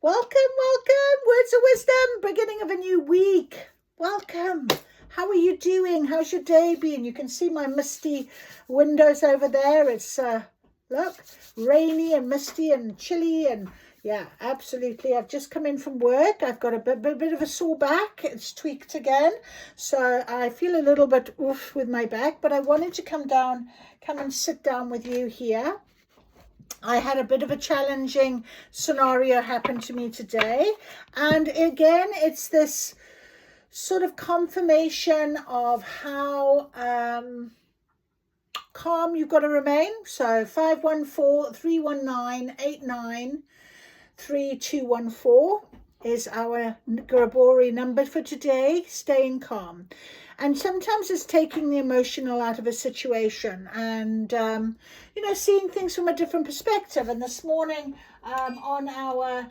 Welcome. Words of wisdom, beginning of a new week. Welcome. How are you doing? How's your day been? You can see my misty windows over there. It's, look, rainy and misty and chilly and yeah, absolutely. I've just come in from work. I've got a bit of a sore back. It's tweaked again. So I feel a little bit oof with my back, but I wanted to come and sit down with you here. I had a bit of a challenging scenario happen to me today. And again, it's this sort of confirmation of how calm you've got to remain. So 514-319-893214 is our Grabori number for today, staying calm. And sometimes it's taking the emotional out of a situation and, seeing things from a different perspective. And this morning on our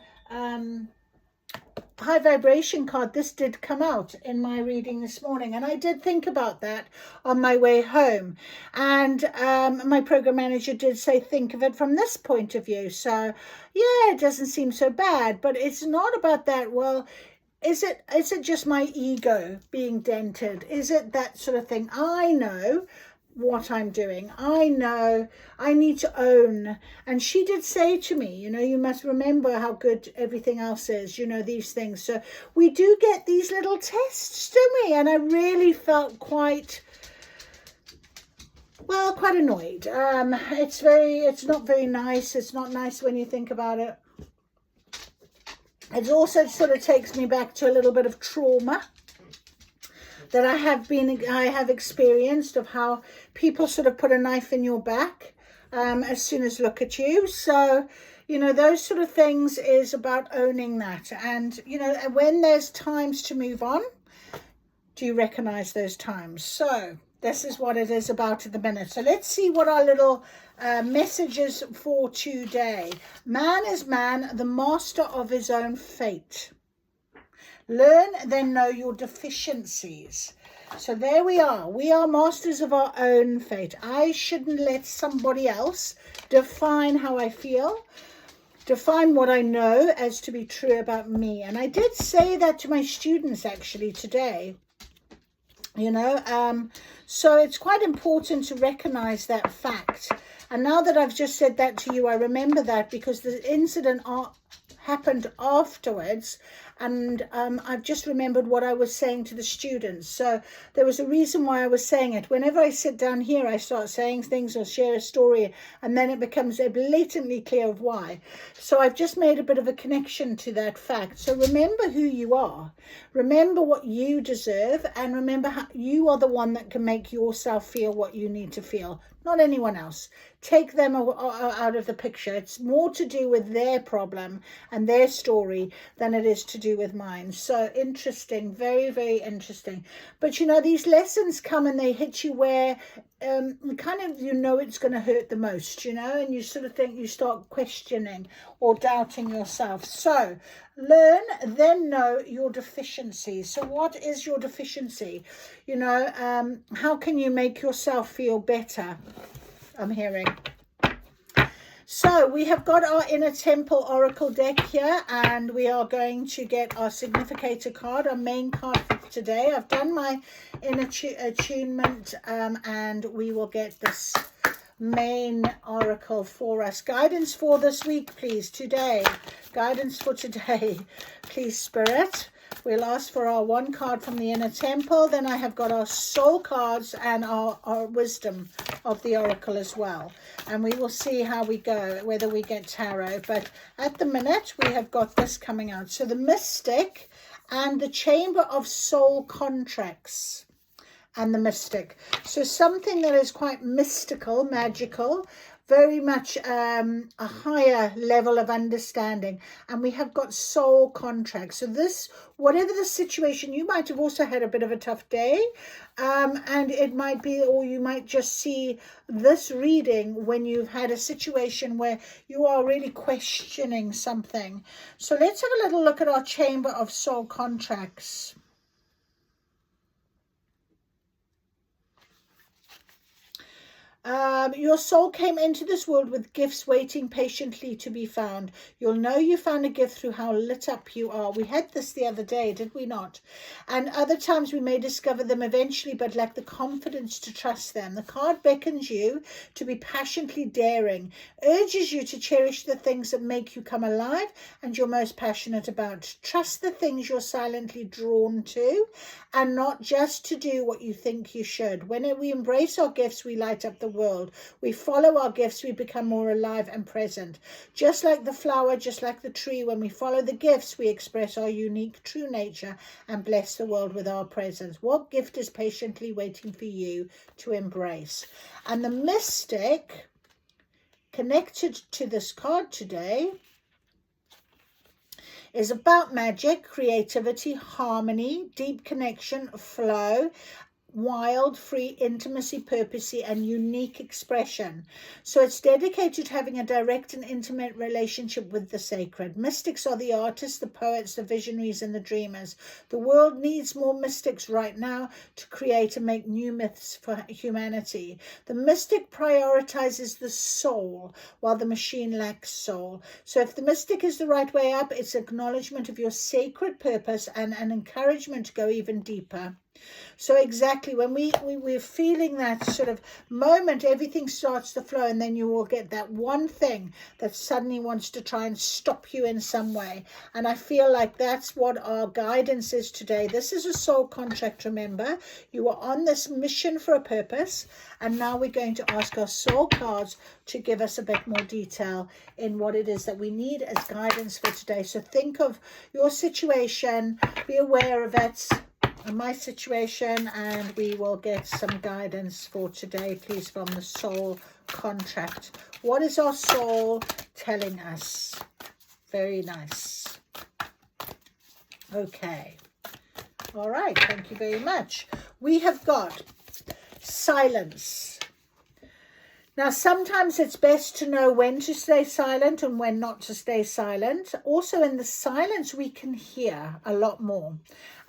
high vibration card, this did come out in my reading this morning. And I did think about that on my way home. And my program manager did say, think of it from this point of view. So, yeah, it doesn't seem so bad. But it's not about that. Well, is it just my ego being dented? Is it that sort of thing? I know what I'm doing. I know I need to own. And she did say to me, you must remember how good everything else is, these things. So we do get these little tests, don't we? And I really felt quite annoyed. It's not very nice. It's not nice when you think about it. It also sort of takes me back to a little bit of trauma that I have experienced, of how people sort of put a knife in your back as soon as look at you. So, those sort of things is about owning that. And, when there's times to move on, do you recognize those times? So this is what it is about at the minute. So let's see what our little messages for today. Man is man, the master of his own fate. Learn, then know your deficiencies. So there we are. We are masters of our own fate. I shouldn't let somebody else define how I feel, define what I know as to be true about me. And I did say that to my students actually today. So it's quite important to recognize that fact. And now that I've just said that to you, I remember that because the incident happened afterwards, and I've just remembered what I was saying to the students. So there was a reason why I was saying it. Whenever I sit down here, I start saying things or share a story, and then it becomes blatantly clear of why. So I've just made a bit of a connection to that fact. So remember who you are. Remember what you deserve, and remember how you are the one that can make yourself feel what you need to feel, not anyone else. Take them out of the picture. It's more to do with their problem and their story than it is to do with mine. So interesting, very, very interesting. But these lessons come and they hit you where it's going to hurt the most, and you sort of think, you start questioning or doubting yourself. So learn, then know your deficiencies. So what is your deficiency? How can you make yourself feel better? I'm hearing. So we have got our Inner Temple Oracle deck here, and we are going to get our Significator card, our main card for today. I've done my inner attunement, and we will get this main oracle for us. Guidance for this week, please, today. Guidance for today, please, Spirit. We'll ask for our one card from the Inner Temple. Then I have got our soul cards and our wisdom of the oracle as well. And we will see how we go, whether we get tarot. But at the minute, we have got this coming out. So the Mystic and the Chamber of Soul Contracts. And the Mystic. So something that is quite mystical, magical, very much a higher level of understanding. And we have got soul contracts. So this, whatever the situation, you might have also had a bit of a tough day. And it might be, or you might just see this reading when you've had a situation where you are really questioning something. So let's have a little look at our Chamber of Soul Contracts. Your soul came into this world with gifts waiting patiently to be found. You'll know you found a gift through how lit up you are. We had this the other day, did we not? And other times we may discover them eventually, but lack the confidence to trust them. The card beckons you to be passionately daring, urges you to cherish the things that make you come alive and you're most passionate about. Trust the things you're silently drawn to, and not just to do what you think you should. When we embrace our gifts, we light up the world. We follow our gifts, we become more alive and present. Just like the flower, just like the tree, when we follow the gifts, we express our unique true nature and bless the world with our presence. What gift is patiently waiting for you to embrace? And the mystic connected to this card today is about magic, creativity, harmony, deep connection, flow, wild, free intimacy, purposey, and unique expression. So it's dedicated to having a direct and intimate relationship with the sacred. Mystics are the artists, the poets, the visionaries, and the dreamers. The world needs more mystics right now to create and make new myths for humanity. The mystic prioritizes the soul, while the machine lacks soul. So if the mystic is the right way up, it's acknowledgement of your sacred purpose and an encouragement to go even deeper. So exactly when we're feeling that sort of moment, everything starts to flow, and then you will get that one thing that suddenly wants to try and stop you in some way. And I feel like that's what our guidance is today. This is a soul contract, remember. You are on this mission for a purpose, and now we're going to ask our soul cards to give us a bit more detail in what it is that we need as guidance for today. So think of your situation, be aware of it, my situation, and we will get some guidance for today, please, from the soul contract. What is our soul telling us? Very nice. Okay. All right. Thank you very much. We have got silence. Now, sometimes it's best to know when to stay silent and when not to stay silent. Also, in the silence, we can hear a lot more.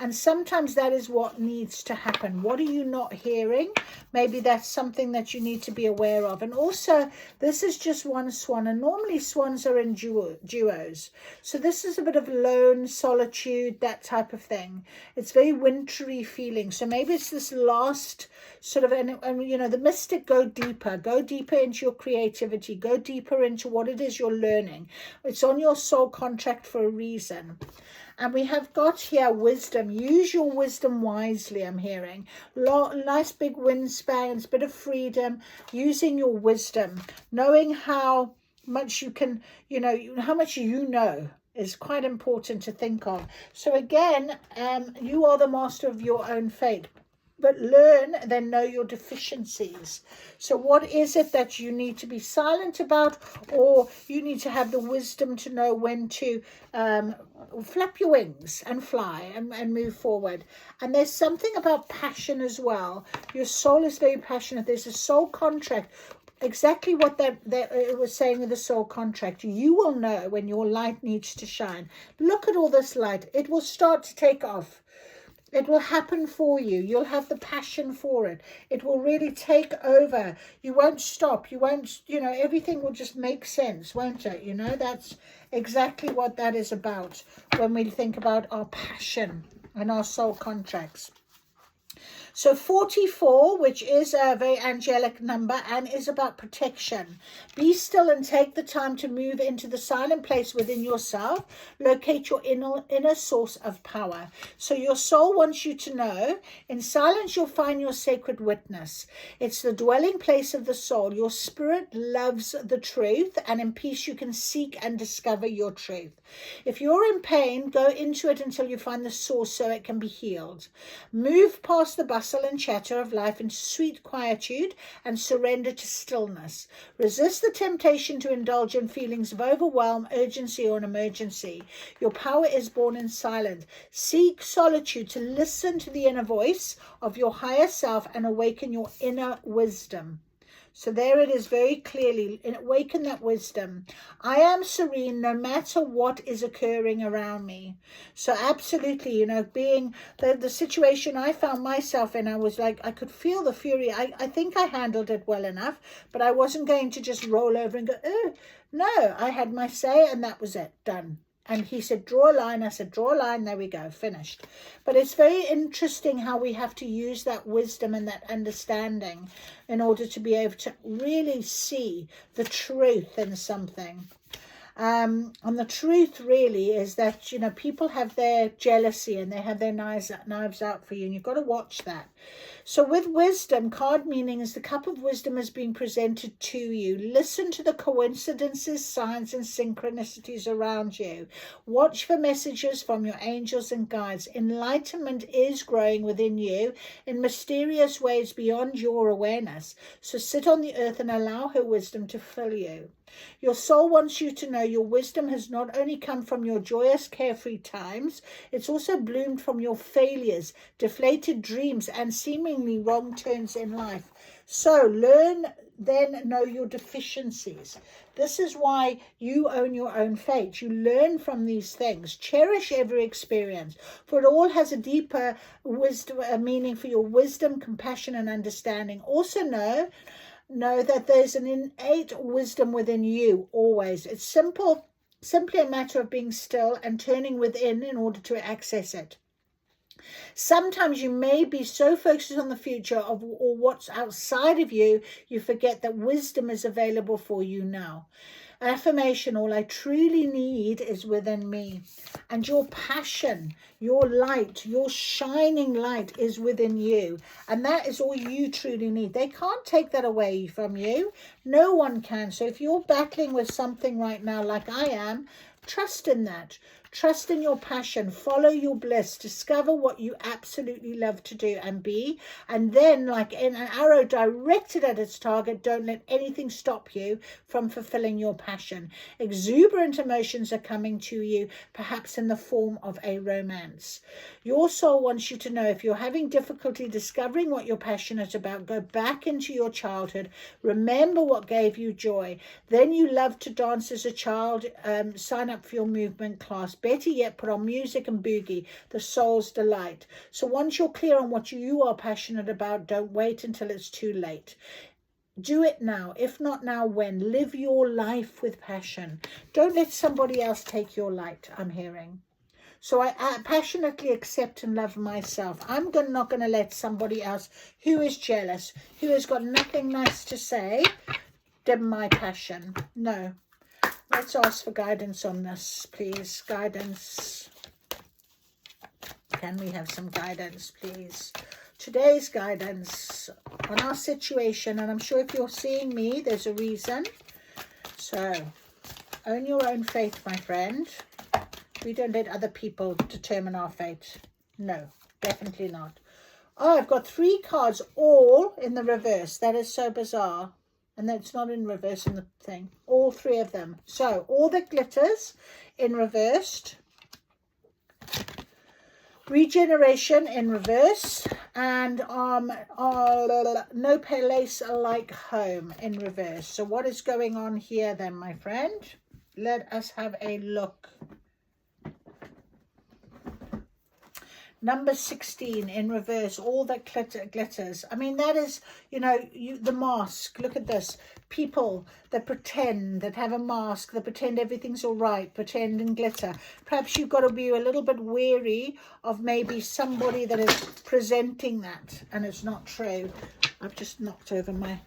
And sometimes that is what needs to happen. What are you not hearing? Maybe that's something that you need to be aware of. And also, this is just one swan. And normally swans are in duos. So this is a bit of lone, solitude, that type of thing. It's very wintry feeling. So maybe it's this last sort of, and you know, the mystic, go deeper into your creativity, go deeper into what it is you're learning. It's on your soul contract for a reason. And we have got here wisdom. Use your wisdom wisely, I'm hearing. Nice big windspans, bit of freedom, using your wisdom, knowing how much you can, you know, how much you know is quite important to think of. So again, you are the master of your own fate. But learn, then know your deficiencies. So what is it that you need to be silent about, or you need to have the wisdom to know when to flap your wings and fly and move forward. And there's something about passion as well. Your soul is very passionate. There's a soul contract. Exactly what that it was saying with the soul contract. You will know when your light needs to shine. Look at all this light. It will start to take off. It will happen for you. You'll have the passion for it. It will really take over. You won't stop. You won't, you know, everything will just make sense, won't it? You know, that's exactly what that is about when we think about our passion and our soul contracts. So 44, which is a very angelic number and is about protection. Be still and take the time to move into the silent place within yourself. Locate your inner source of power. So your soul wants you to know, in silence you'll find your sacred witness. It's the dwelling place of the soul. Your spirit loves the truth, and in peace you can seek and discover your truth. If you're in pain, go into it until you find the source so it can be healed. Move past the bustle and chatter of life into sweet quietude and surrender to stillness. Resist the temptation to indulge in feelings of overwhelm, urgency, or an emergency. Your power is born in silence. Seek solitude to listen to the inner voice of your higher self and awaken your inner wisdom. So there it is very clearly. Awaken that wisdom. I am serene no matter what is occurring around me. So absolutely, you know, being the situation I found myself in, I was like, I could feel the fury. I think I handled it well enough, but I wasn't going to just roll over and go, oh, no, I had my say and that was it, done. And he said, draw a line. I said, draw a line. There we go, finished. But it's very interesting how we have to use that wisdom and that understanding in order to be able to really see the truth in something. And the truth really is that, you know, people have their jealousy and they have their knives out for you, and you've got to watch that. So with wisdom, card meaning is the cup of wisdom is being presented to you. Listen to the coincidences, signs and synchronicities around you. Watch for messages from your angels and guides. Enlightenment is growing within you in mysterious ways beyond your awareness. So sit on the earth and allow her wisdom to fill you. Your soul wants you to know your wisdom has not only come from your joyous, carefree times, it's also bloomed from your failures, deflated dreams, and seemingly wrong turns in life. So learn, then know your deficiencies. This is why you own your own fate. You learn from these things. Cherish every experience, for it all has a deeper wisdom, a meaning for your wisdom, compassion, and understanding. Also know that there's an innate wisdom within you always. It's simply a matter of being still and turning within in order to access it. Sometimes you may be so focused on the future or what's outside of you, you forget that wisdom is available for you now. Affirmation, all I truly need is within me. And your passion, your light, your shining light is within you. And that is all you truly need. They can't take that away from you. No one can. So if you're battling with something right now like I am, trust in that. Trust in your passion, follow your bliss, discover what you absolutely love to do and be, and then, like in an arrow directed at its target, don't let anything stop you from fulfilling your passion. Exuberant emotions are coming to you, perhaps in the form of a romance. Your soul wants you to know if you're having difficulty discovering what you're passionate about, go back into your childhood, remember what gave you joy. Then you loved to dance as a child, sign up for your movement class. Better yet, put on music and boogie, the soul's delight. So once you're clear on what you are passionate about, don't wait until it's too late. Do it now. If not now, when? Live your life with passion. Don't let somebody else take your light, I'm hearing. So I passionately accept and love myself. I'm not going to let somebody else who is jealous, who has got nothing nice to say, dim my passion. No. Let's ask for guidance on this, please. Guidance. Can we have some guidance, please? Today's guidance on our situation, and I'm sure if you're seeing me, there's a reason. So, own your own fate, my friend. We don't let other people determine our fate. No, definitely not. Oh, I've got 3 cards all in the reverse. That is so bizarre. And that's not in reverse in the thing. All 3 of them. So, all that glitters in reversed. Regeneration in reverse. And no place like home in reverse. So, what is going on here then, my friend? Let us have a look. Number 16 in reverse, all that glitters. I mean, that is, you know, the mask. Look at this. People that pretend, that have a mask, that pretend everything's all right, pretend and glitter. Perhaps you've got to be a little bit wary of maybe somebody that is presenting that, and it's not true. I've just knocked over my,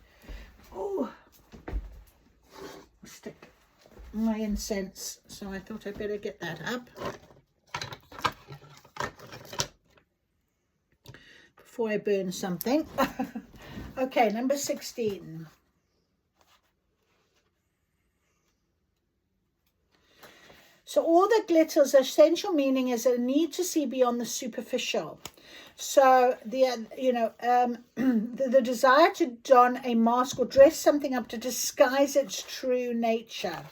stick, my incense. So I thought I'd better get that up before I burn something. Okay, number 16. So all that glitters, essential meaning is a need to see beyond the superficial. So the the desire to don a mask or dress something up to disguise its true nature.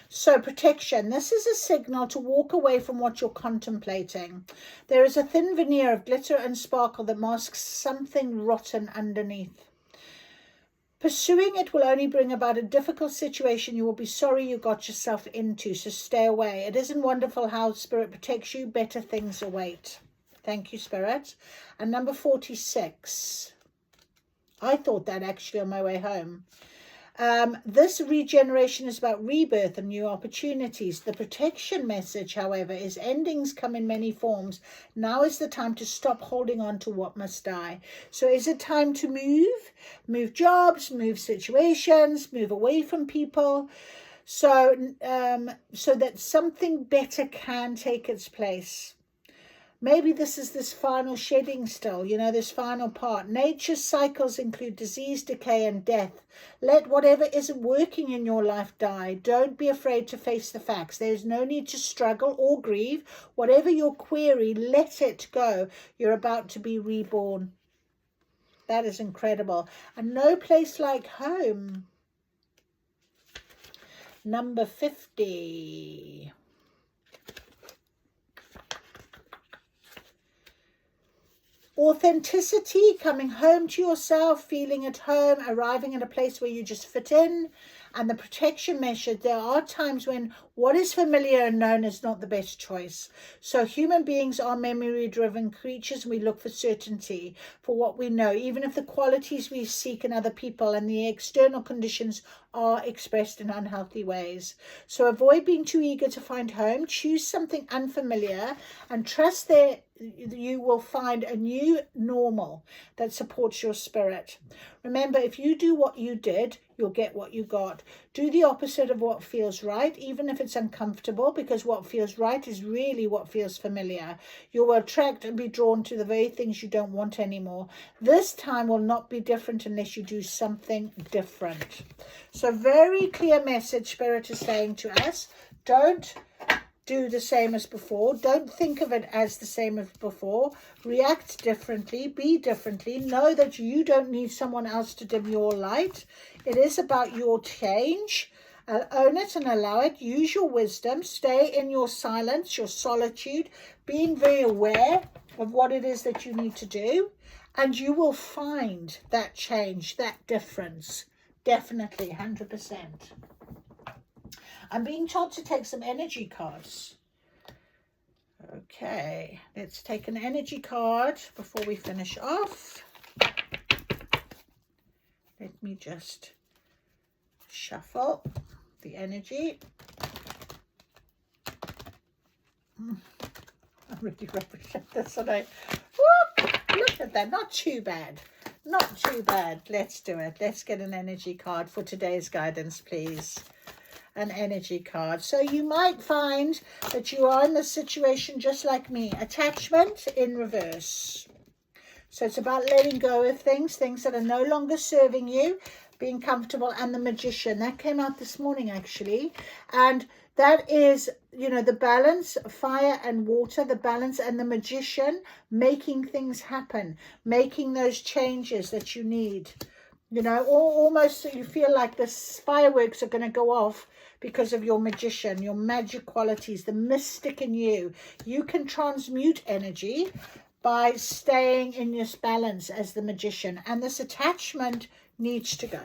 So protection, this is a signal to walk away from what you're contemplating. There is a thin veneer of glitter and sparkle that masks something rotten underneath. Pursuing it will only bring about a difficult situation you will be sorry you got yourself into, so stay away. It isn't wonderful how Spirit protects you. Better things await. Thank you, Spirit. And number 46. I thought that actually on my way home. This regeneration is about rebirth and new opportunities. The protection message, however, is endings come in many forms. Now is the time to stop holding on to what must die. So is it time to move jobs, move situations, move away from people, so that something better can take its place? Maybe this is this final shedding still, you know, this final part. Nature's cycles include disease, decay, and death. Let whatever isn't working in your life die. Don't be afraid to face the facts. There's no need to struggle or grieve. Whatever your query, let it go. You're about to be reborn. That is incredible. And no place like home. Number 50. Authenticity, coming home to yourself, feeling at home, arriving at a place where you just fit in. And the protection measure, there are times when what is familiar and known is not the best choice. So human beings are memory-driven creatures, and we look for certainty for what we know, even if the qualities we seek in other people and the external conditions are expressed in unhealthy ways. So avoid being too eager to find home. Choose something unfamiliar and trust that you will find a new normal that supports your spirit. Remember, if you do what you did, you'll get what you got. Do the opposite of what feels right, even if it's uncomfortable, because what feels right is really what feels familiar. You will attract and be drawn to the very things you don't want anymore. This time will not be different unless you do something different. So very clear message Spirit is saying to us. Don't do the same as before. Don't think of it as the same as before. React differently. Be differently. Know that you don't need someone else to dim your light. It is about your change. Own it and allow it. Use your wisdom. Stay in your silence, your solitude, being very aware of what it is that you need to do. And you will find that change, that difference. Definitely, 100%. I'm being told to take some energy cards. Okay, let's take an energy card before we finish off. Let me just shuffle the energy. I'm really rubbish at this, aren't I? Whoop, look at that, not too bad. Not too bad. Let's do it. Let's get an energy card for today's guidance, please. An energy card. So you might find that you are in this situation just like me. Attachment in reverse. So it's about letting go of things that are no longer serving you, being comfortable. And the Magician, that came out this morning actually. And that is, you know, the balance, fire and water, the balance, and the Magician, making things happen, making those changes that you need. You know, almost you feel like the fireworks are going to go off because of your Magician, your magic qualities, the mystic in you. You can transmute energy by staying in this balance as the Magician. And this attachment needs to go.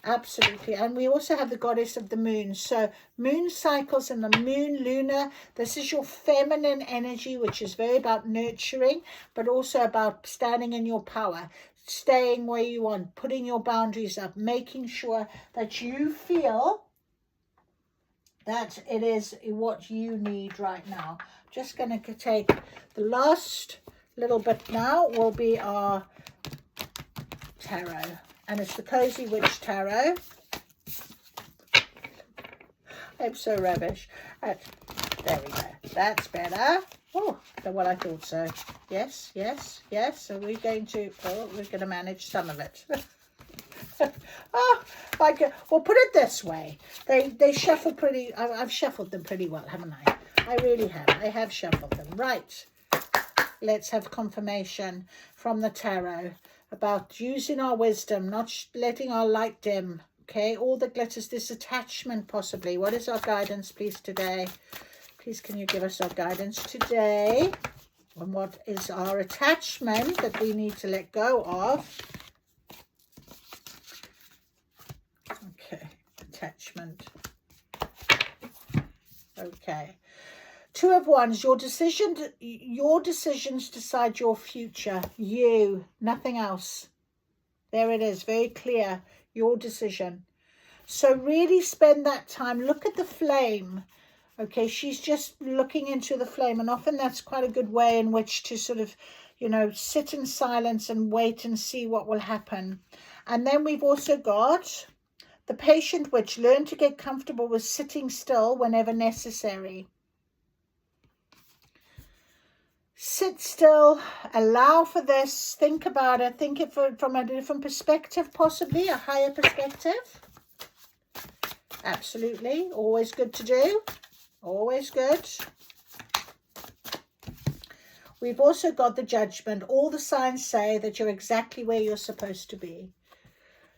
Absolutely. And we also have the goddess of the moon. So moon cycles and the moon, lunar, this is your feminine energy, which is very about nurturing, but also about standing in your power, staying where you want, putting your boundaries up, making sure that you feel that it is what you need right now. Just going to take the last little bit now will be our tarot. And it's the Cozy Witch Tarot. I'm so rubbish. There we go. That's better. Oh, well, I thought so. Yes, yes, yes. So we're going to manage some of it. Oh, well, put it this way. They shuffle pretty. I've shuffled them pretty well, haven't I? I really have. I have shuffled them. Right. Let's have confirmation from the tarot about using our wisdom, not letting our light dim. Okay, all the glitters, this attachment possibly. What is our guidance, please, today? Please, can you give us our guidance today? And what is our attachment that we need to let go of? Judgment. Okay. Two of Wands, your decisions decide your future. You, nothing else. There it is, very clear, your decision. So really spend that time, look at the flame. Okay, she's just looking into the flame, and often that's quite a good way in which to sort of, you know, sit in silence and wait and see what will happen. And then we've also got the Patient Witch. Learn to get comfortable with sitting still whenever necessary. Sit still, allow for this, think about it, think it from a different perspective, possibly a higher perspective. Absolutely, always good to do, always good. We've also got the Judgment. All the signs say that you're exactly where you're supposed to be.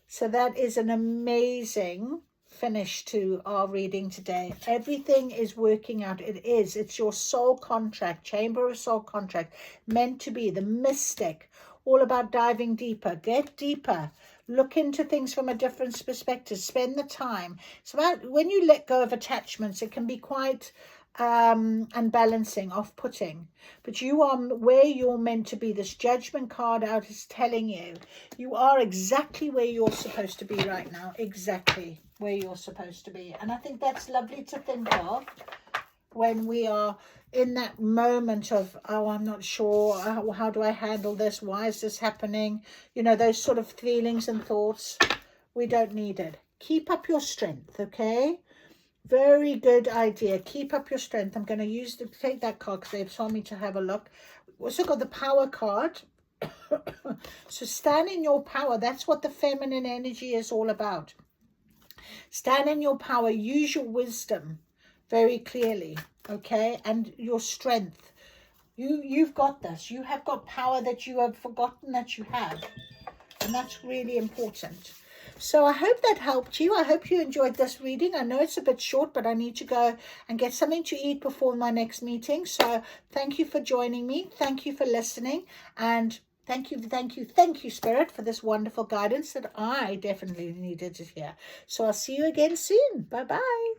So that is an amazing finish to our reading today. Everything is working out. It's your soul contract, Chamber of Soul contract, meant to be the mystic, all about diving deeper. Get deeper, look into things from a different perspective, spend the time. It's about when you let go of attachments, it can be quite unbalancing, off-putting, but you are where you're meant to be. This Judgment card out is telling you you are exactly where you're supposed to be right now, exactly where you're supposed to be. And I think that's lovely to think of when we are in that moment of, oh, I'm not sure, how do I handle this, why is this happening, you know, those sort of feelings and thoughts. We don't need it. Keep up your strength, okay? Very good idea. Keep up your strength. I'm going to take that card because they've told me to have a look. We've also got the Power card. So stand in your power. That's what the feminine energy is all about. Stand in your power. Use your wisdom very clearly, okay? And your strength. You've got this. You have got power that you have forgotten that you have. And that's really important. So I hope that helped you. I hope you enjoyed this reading. I know it's a bit short, but I need to go and get something to eat before my next meeting. So thank you for joining me. Thank you for listening. And thank you, Spirit, for this wonderful guidance that I definitely needed to hear. So I'll see you again soon. Bye-bye.